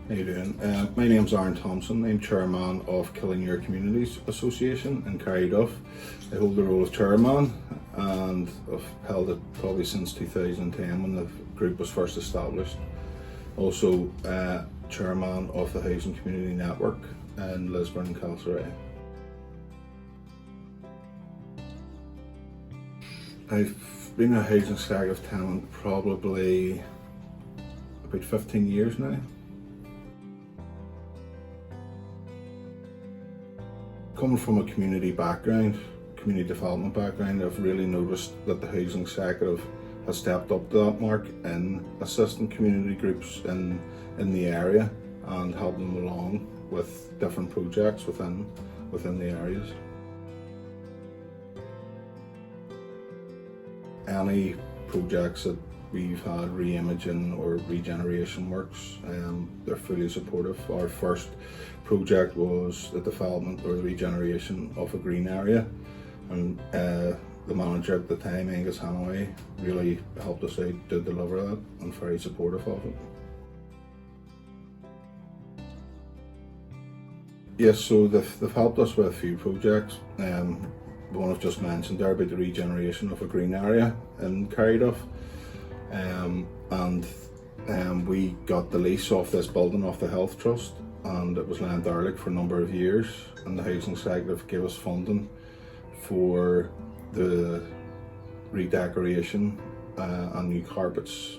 How you doing? My name's Thompson. I'm chairman of Killynure Communities Association in Carryduff. I hold the role of chairman and I've held it probably since 2010 when the group was first established. Also chairman of the Housing Community Network in Lisburn and Castlereagh. I've been a housing executive tenant probably about 15 years now. Coming from a community background, community development background, I've really noticed that the housing executive has stepped up to that mark in assisting community groups in the area and helping them along with different projects within the areas. Any projects that we've had re-imaging or regeneration works, they're fully supportive. Our first project was the development or the regeneration of a green area, and the manager at the time, Angus Hanaway, really helped us out to deliver that and very supportive of it. Yes, so they've helped us with a few projects. One I've just mentioned there about the regeneration of a green area in Carryduff. We got the lease off this building off the Health Trust, and it was lent early for a number of years, and the housing executive gave us funding for the redecoration and new carpets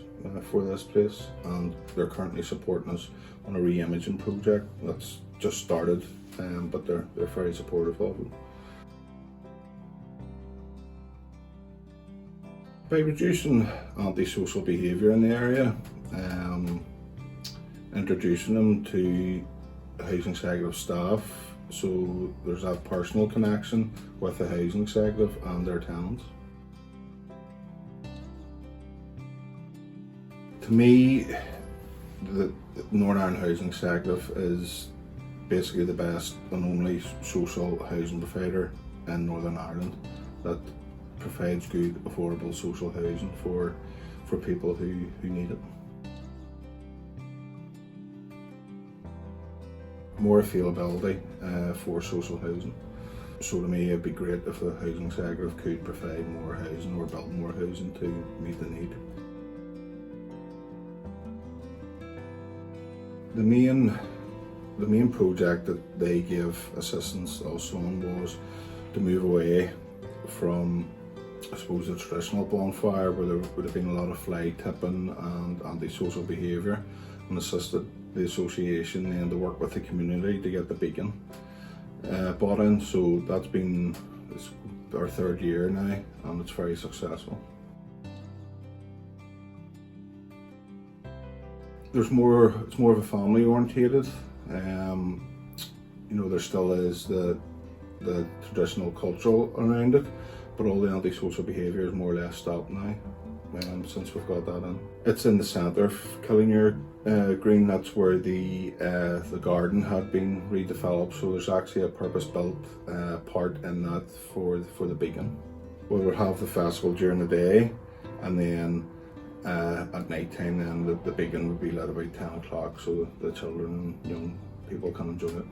for this place, and they're currently supporting us on a re-imaging project that's just started, but they're very supportive of it. By reducing antisocial behaviour in the area, introducing them to housing executive staff, so there's that personal connection with the housing executive and their tenants. To me, the Northern Ireland Housing Executive is basically the best and only social housing provider in Northern Ireland that provides good, affordable social housing for people who need it. More availability for social housing. So to me, it'd be great if the housing executive could provide more housing or build more housing to meet the need. The main project that they gave assistance also on was to move away from, I suppose, the traditional bonfire where there would have been a lot of fly tipping and antisocial behaviour, and assisted the association then to work with the community to get the beacon bought in. So that's been our third year now, and it's very successful. It's more of a family orientated. There still is the traditional cultural around it, but all the antisocial behaviour is more or less stopped now, since we've got that in. It's in the centre of Killynure Green. That's where the garden had been redeveloped, so there's actually a purpose-built part in that for the beacon. We would have the festival during the day, and then at night time then the beacon would be lit about 10 o'clock, so the children and young people can enjoy it.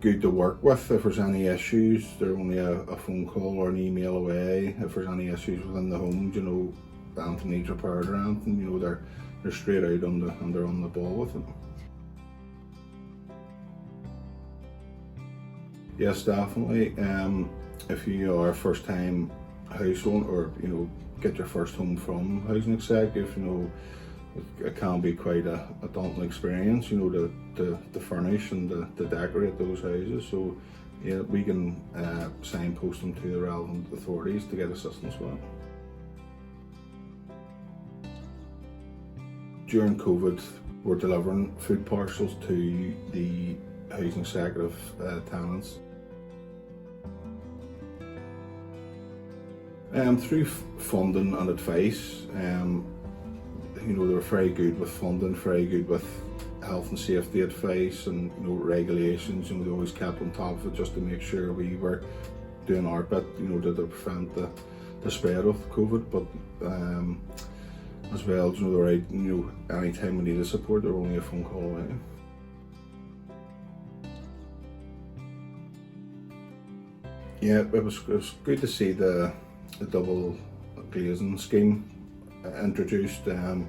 Good to work with. If there's any issues, they're only a phone call or an email away. If there's any issues within the home, anything needs repaired or anything, they're straight out and they're on the ball with it. Yes, definitely. If you are a first time house owner, or get your first home from housing executive, it can be quite a daunting experience, to furnish and to decorate those houses. So yeah, we can signpost them to the relevant authorities to get assistance with it. During COVID, we're delivering food parcels to the housing executive tenants. Through funding and advice, they were very good with funding, very good with health and safety advice and regulations. They always kept on top of it just to make sure we were doing our bit, to prevent the spread of COVID. But as well. You know, they're right, you know, anytime we need the support, they're only a phone call away. Yeah, it was good to see the double glazing scheme introduced. I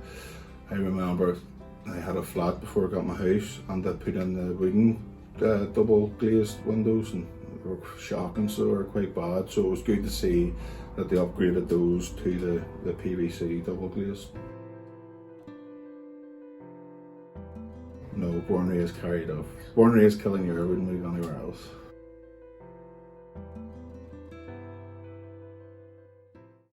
remember I had a flat before I got my house, and I put in the wooden double glazed windows, and they were shocking, so they were quite bad. So it was good to see that they upgraded those to the PVC double glazed. No, born and raised carried off. Born and raised Killynure, I wouldn't move anywhere else.